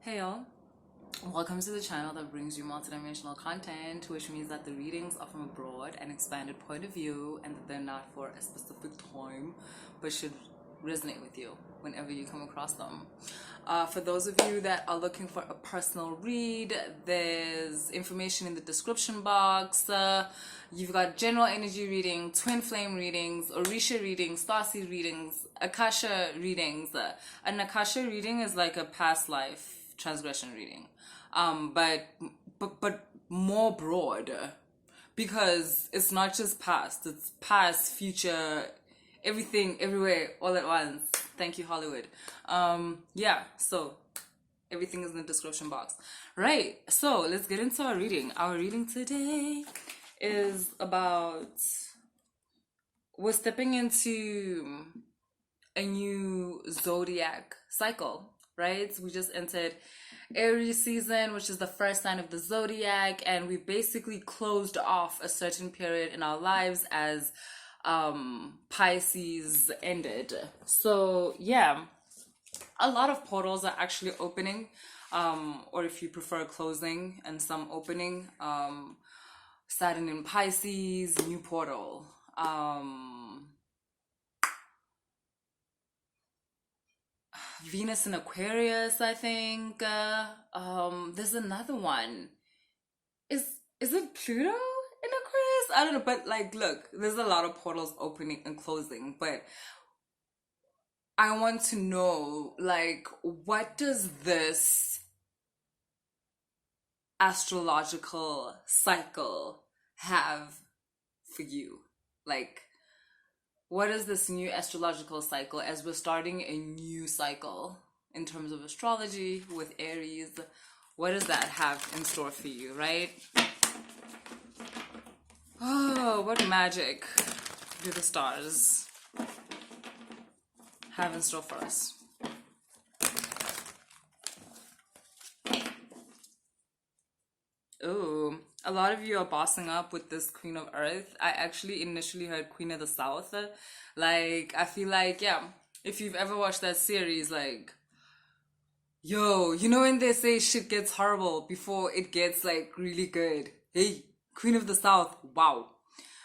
Hey y'all, welcome to the channel that brings you multidimensional content, which means that the readings are from a broad and expanded point of view and that they're not for a specific time but should resonate with you whenever you come across them. For those of you that are looking for a personal read, there's information in the description box. You've got general energy reading, twin flame readings, Orisha readings, Starseed readings, Akashic readings. An Akashic reading is like a past life transgression reading, but more broad, because it's not just past, it's past, future, everything, everywhere, all at once. Thank you, Hollywood. Yeah, so everything is in the description box. Right, so let's get into our reading. Our reading today is about, we're stepping into a new Zodiac cycle, right? We just entered Aries season, which is the first sign of the Zodiac, and we basically closed off a certain period in our lives as Pisces ended. So yeah, a lot of portals are actually opening, or if you prefer closing and some opening. Saturn in Pisces, new portal. Venus in Aquarius, I think. There's another one. Is it Pluto in Aquarius? I don't know, but like, look, there's a lot of portals opening and closing, but I want to know, like, what does this astrological cycle have for you? Like, what is this new astrological cycle as we're starting a new cycle in terms of astrology with Aries? What does that have in store for you, right? Oh, what magic do the stars have in store for us? Ooh, a lot of you are bossing up with this Queen of Earth. I actually initially heard Queen of the South. Like, I feel like, yeah, if you've ever watched that series, like, yo, you know when they say shit gets horrible before it gets, like, really good? Hey, Queen of the South, wow.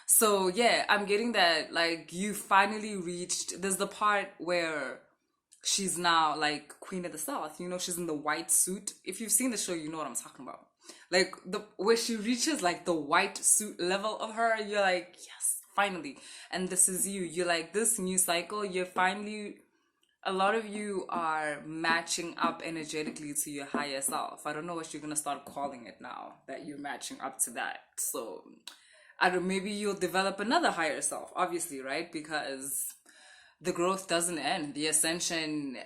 So, yeah, I'm getting that, like, you finally reached, there's the part where she's now like Queen of the South. You know, she's in the white suit. If you've seen the show, you know what I'm talking about. Like the where she reaches like the white suit level of her, you're like, yes, finally. And this is you. You're like this new cycle. You're finally. A lot of you are matching up energetically to your higher self. I don't know what you're gonna start calling it now that you're matching up to that. So, I don't. Maybe you'll develop another higher self. Obviously, right? Because the growth doesn't end. The ascension,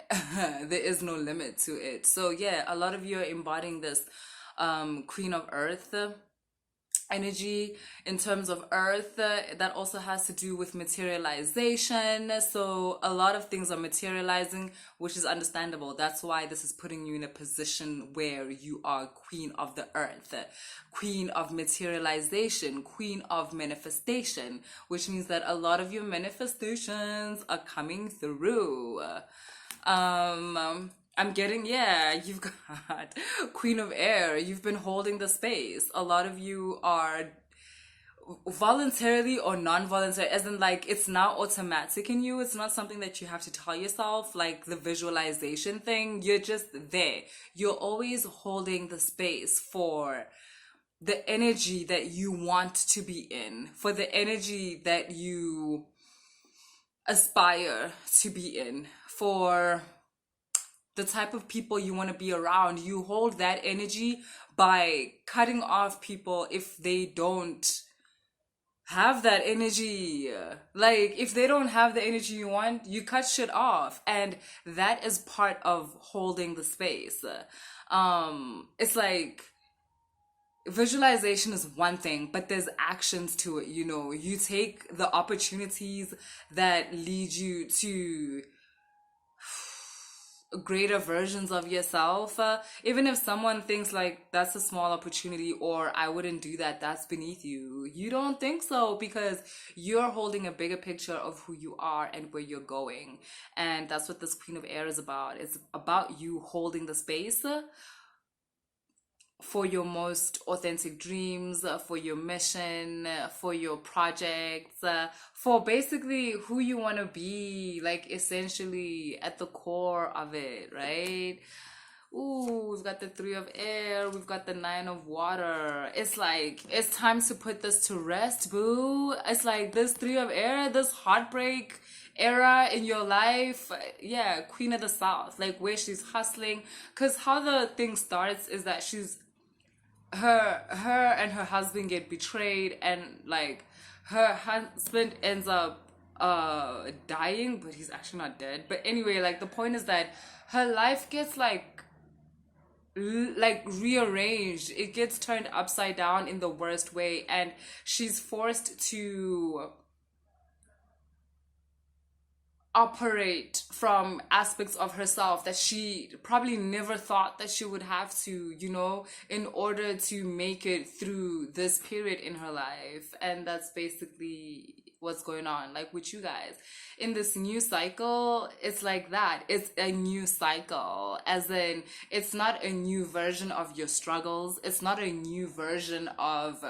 there is no limit to it. So yeah, a lot of you are embodying this Queen of Earth energy. In terms of earth, that also has to do with materialization. So a lot of things are materializing, which is understandable. That's why this is putting you in a position where you are queen of the earth, queen of materialization, queen of manifestation, which means that a lot of your manifestations are coming through. I'm getting, yeah, you've got Queen of Air. You've been holding the space. A lot of you are voluntarily or non-voluntarily, as in like it's now automatic in you. It's not something that you have to tell yourself, like the visualization thing. You're just there. You're always holding the space for the energy that you want to be in, for the energy that you aspire to be in, for the type of people you want to be around. You hold that energy by cutting off people if they don't have that energy. Like, if they don't have the energy you want, you cut shit off. And that is part of holding the space. It's like, visualization is one thing, but there's actions to it. You know, you take the opportunities that lead you to greater versions of yourself. Even if someone thinks like that's a small opportunity or I wouldn't do that, that's beneath you. You don't think so because you're holding a bigger picture of who you are and where you're going. And that's what this Queen of Air is about. It's about you holding the space for your most authentic dreams, for your mission, for your projects, for basically who you want to be, like essentially at the core of it, right? Ooh, we've got the Three of Air, we've got the Nine of Water. It's like, it's time to put this to rest, boo. It's like this Three of Air, this heartbreak era in your life, yeah, Queen of the South, like where she's hustling. Because how the thing starts is that her and her husband get betrayed, and like her husband ends up dying, but he's actually not dead. But anyway, like the point is that her life gets like rearranged. It gets turned upside down in the worst way, and she's forced to operate from aspects of herself that she probably never thought that she would have to, in order to make it through this period in her life. And that's basically what's going on, like with you guys. In this new cycle, it's like that. It's a new cycle, as in, it's not a new version of your struggles. It's not a new version of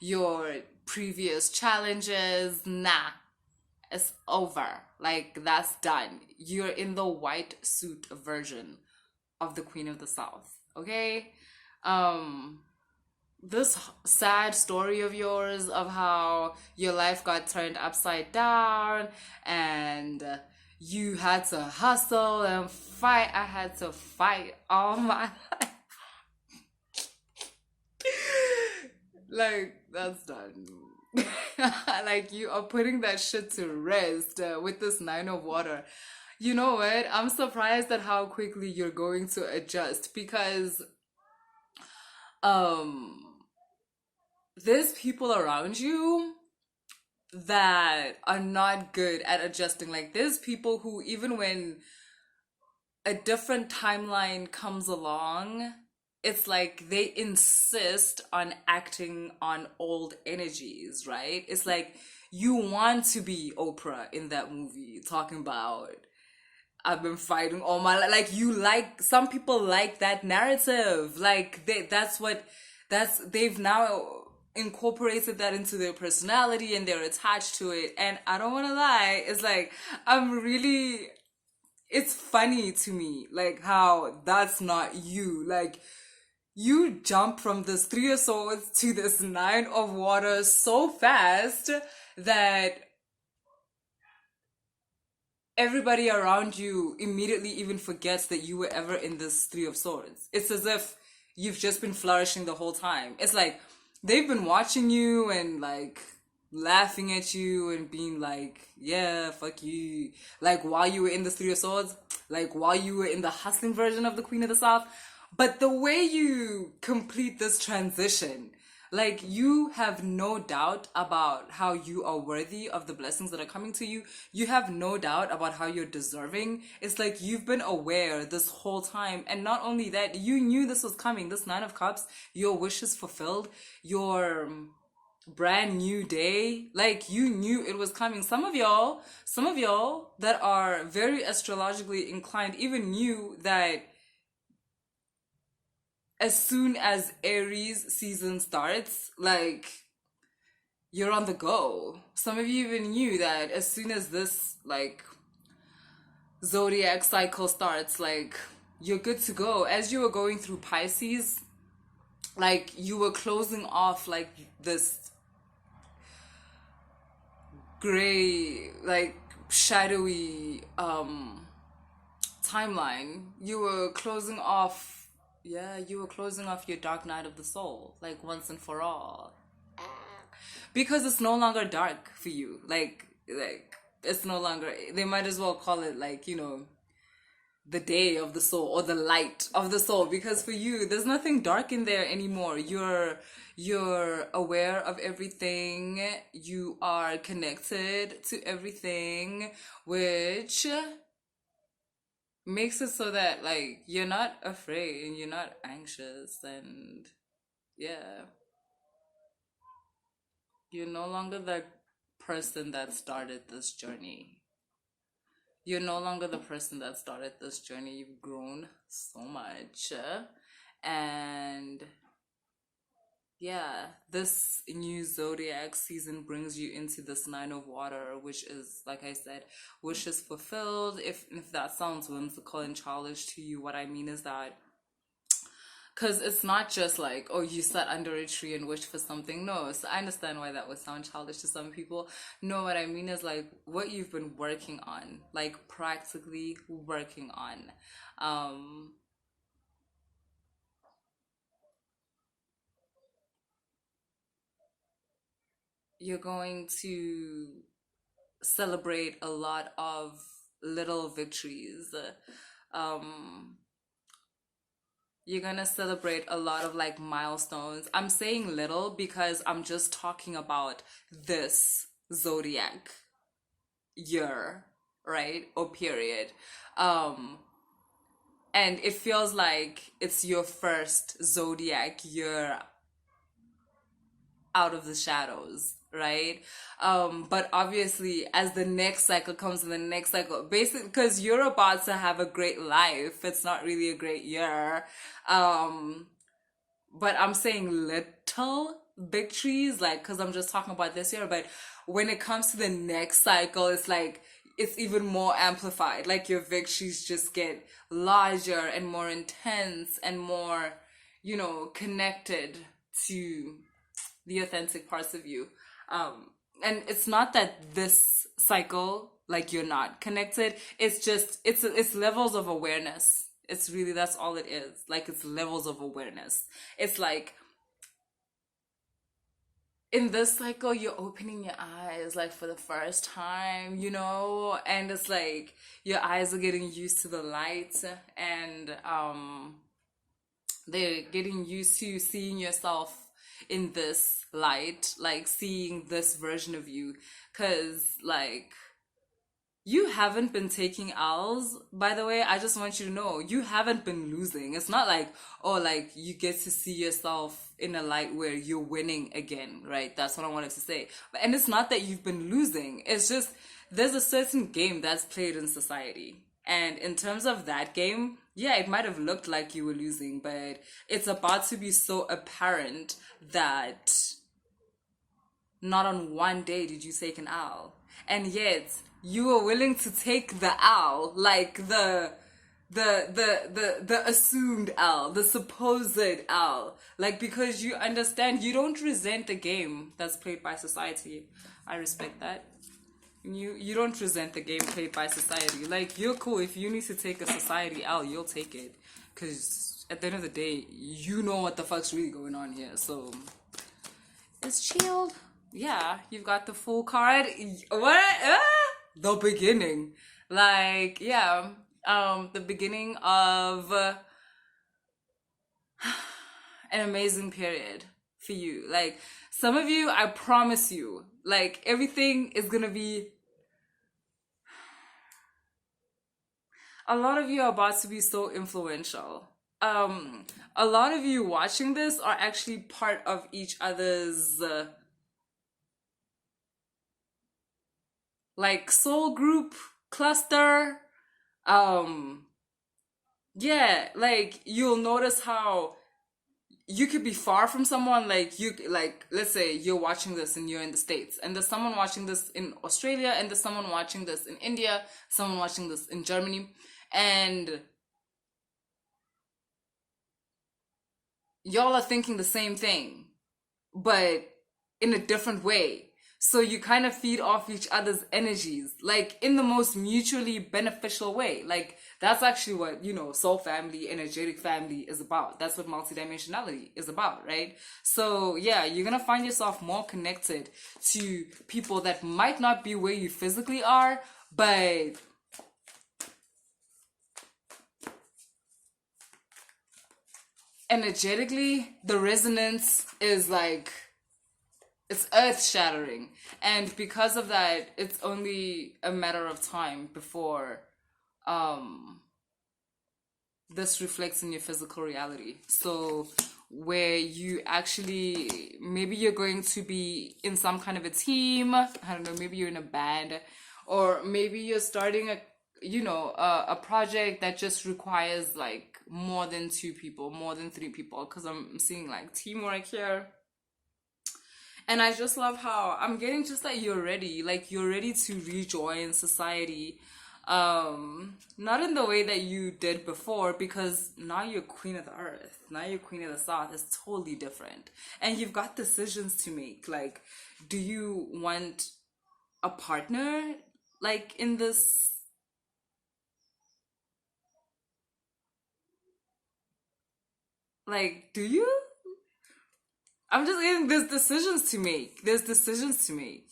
your previous challenges. Nah, it's over. Like, that's done. You're in the white suit version of the Queen of the South. Okay? This sad story of yours of how your life got turned upside down and you had to hustle and fight. I had to fight all my life. Like, that's done. Like, you are putting that shit to rest with this Nine of Water. You know what? I'm surprised at how quickly you're going to adjust, because there's people around you that are not good at adjusting. Like, there's people who, even when a different timeline comes along, it's like they insist on acting on old energies, right? It's like you want to be Oprah in that movie talking about, I've been fighting all my life. Like, some people like that narrative. Like, they've now incorporated that into their personality and they're attached to it. And I don't want to lie, it's like, it's funny to me, like, how that's not you. Like, you jump from this Three of Swords to this Nine of Water so fast that everybody around you immediately even forgets that you were ever in this Three of Swords. It's as if you've just been flourishing the whole time. It's like they've been watching you and like laughing at you and being like, yeah, fuck you. Like, while you were in the Three of Swords, like while you were in the hustling version of the Queen of the South. But the way you complete this transition, like, you have no doubt about how you are worthy of the blessings that are coming to you. You have no doubt about how you're deserving. It's like you've been aware this whole time. And not only that, you knew this was coming. This Nine of Cups, your wishes fulfilled, your brand new day. Like, you knew it was coming. Some of y'all that are very astrologically inclined even knew that as soon as Aries season starts, like, you're on the go. Some of you even knew that as soon as this, like, Zodiac cycle starts, like, you're good to go. As you were going through Pisces, like, you were closing off, like, this gray, like, shadowy timeline. You were closing off your dark night of the soul, like, once and for all. Because it's no longer dark for you. Like it's no longer, they might as well call it, like, the day of the soul or the light of the soul, because for you there's nothing dark in there anymore. You're aware of everything. You are connected to everything, which makes it so that like you're not afraid and you're not anxious, and yeah, you're no longer the person that started this journey. You're no longer the person that started this journey. You've grown so much. And yeah, this new Zodiac season brings you into this Nine of Water, which is, like I said, wishes fulfilled. If that sounds whimsical and childish to you, what I mean is that because it's not just like, oh, you sat under a tree and wished for something. No, so I understand why that would sound childish to some people. No, what I mean is like what you've been working on, like practically working on. Um, you're going to celebrate a lot of little victories. Um, you're gonna celebrate a lot of like milestones. I'm saying little because I'm just talking about this zodiac year, right? Or period. Um, and it feels like it's your first zodiac year out of the shadows, right? But obviously as the next cycle comes in the next cycle, basically because you're about to have a great life, it's not really a great year. Um, but I'm saying little victories, like, because I'm just talking about this year. But when it comes to the next cycle, it's like it's even more amplified. Like your victories just get larger and more intense and more, connected to the authentic parts of you. And it's not that this cycle, like you're not connected. It's just it's levels of awareness. It's really, that's all it is. Like it's levels of awareness. It's like in this cycle you're opening your eyes like for the first time, and it's like your eyes are getting used to the light, and they're getting used to seeing yourself in this light, like seeing this version of you. Because like you haven't been taking L's, by the way. I just want you to know you haven't been losing. It's not like, oh, like you get to see yourself in a light where you're winning again, right? That's what I wanted to say. And it's not that you've been losing. It's just there's a certain game that's played in society. And in terms of that game, yeah, it might have looked like you were losing, but it's about to be so apparent that not on one day did you take an L. And yet you were willing to take the L, like the assumed L, the supposed L. Like because you understand you don't resent the game that's played by society. I respect that. You don't resent the game played by society. Like you're cool if you need to take a society L, you'll take it. Cause at the end of the day, you know what the fuck's really going on here. So it's chilled. Yeah, you've got the full card. What? The beginning. Like, yeah. The beginning of an amazing period for you. Like, some of you, I promise you, like, everything is gonna be. A lot of you are about to be so influential. A lot of you watching this are actually part of each other's like soul group cluster. Um, yeah, like you'll notice how you could be far from someone. Like let's say you're watching this and you're in the States, and there's someone watching this in Australia, and there's someone watching this in India, someone watching this in Germany, and y'all are thinking the same thing, but in a different way. So you kind of feed off each other's energies, like in the most mutually beneficial way. Like that's actually what, soul family, energetic family is about. That's what multidimensionality is about, right? So yeah, you're gonna find yourself more connected to people that might not be where you physically are, but energetically, the resonance is like it's earth shattering. And because of that, it's only a matter of time before this reflects in your physical reality. So where you actually, maybe you're going to be in some kind of a team, I don't know, maybe you're in a band, or maybe you're starting a, a project that just requires like more than two people, more than three people, because I'm seeing like teamwork here. And I just love how I'm getting just that you're ready to rejoin society. Not in the way that you did before, because now you're queen of the earth. Now you're queen of the south. It's totally different. And you've got decisions to make. Like, do you want a partner like in this, like, do you? I'm just saying there's decisions to make. There's decisions to make.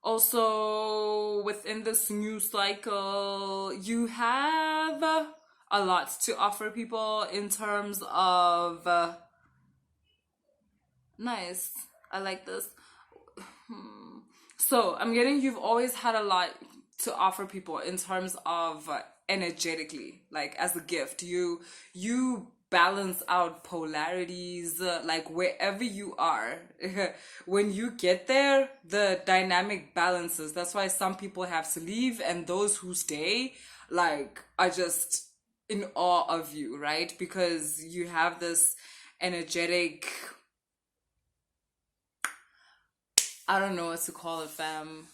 Also, within this new cycle, you have a lot to offer people in terms of nice. I like this. So I'm getting you've always had a lot to offer people in terms of energetically, like as a gift. You balance out polarities, like wherever you are. When you get there, the dynamic balances. That's why some people have to leave, and those who stay, like, are just in awe of you, right? Because you have this energetic, I don't know what to call it, fam.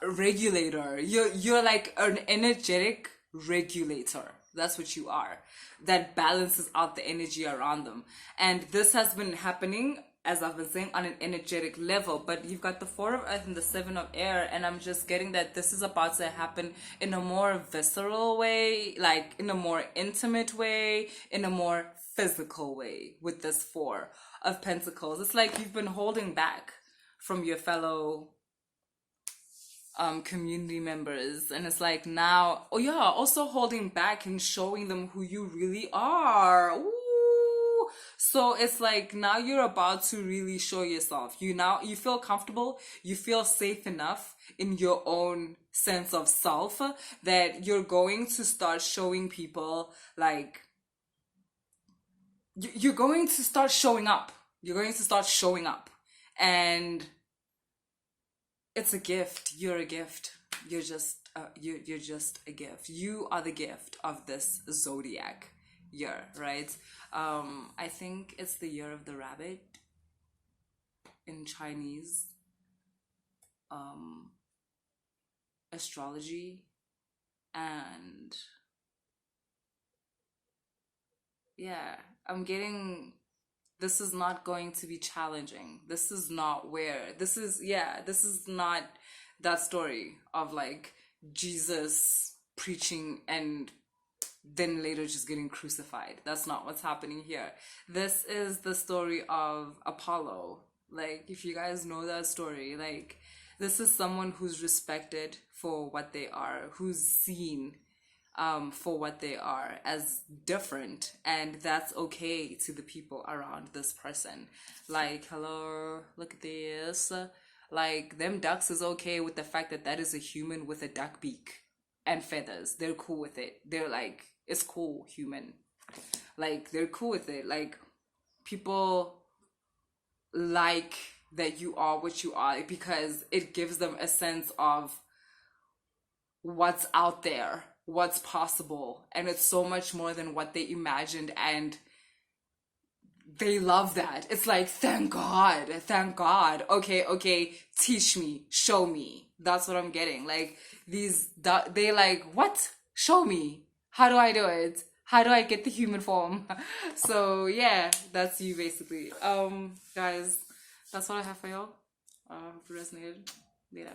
Regulator. You're like an energetic regulator. That's what you are. That balances out the energy around them. And this has been happening, as I've been saying, on an energetic level. But you've got the Four of Earth and the Seven of Air, and I'm just getting that this is about to happen in a more visceral way, like in a more intimate way, in a more physical way with this Four of Pentacles. It's like you've been holding back from your fellow community members, and it's like now, oh yeah, also holding back and showing them who you really are. Ooh. So it's like now you're about to really show yourself. You feel comfortable, you feel safe enough in your own sense of self that you're going to start showing people, like, you're going to start showing up. You're going to start showing up. And it's a gift. You're a gift. You're just a gift. You are the gift of this zodiac year, right? I think it's the year of the rabbit in Chinese astrology, and yeah, I'm getting, this is not going to be challenging. This is not where, this is not that story of like Jesus preaching and then later just getting crucified. That's not what's happening here. This is the story of Apollo. Like, if you guys know that story, like, this is someone who's respected for what they are, who's seen for what they are as different, and that's okay to the people around this person. Like, hello, look at this. Like, them ducks is okay with the fact that that is a human with a duck beak and feathers. They're cool with it. They're like, it's cool, human. Like, they're cool with it. Like, people like that you are what you are because it gives them a sense of what's out there, what's possible, and it's so much more than what they imagined, and they love that. It's like, thank God, thank God. Okay, teach me, show me. That's what I'm getting. Like, they like, what? Show me. How do I do it? How do I get the human form? So yeah, that's you basically. Guys, that's what I have for y'all. Hope it resonated. Later.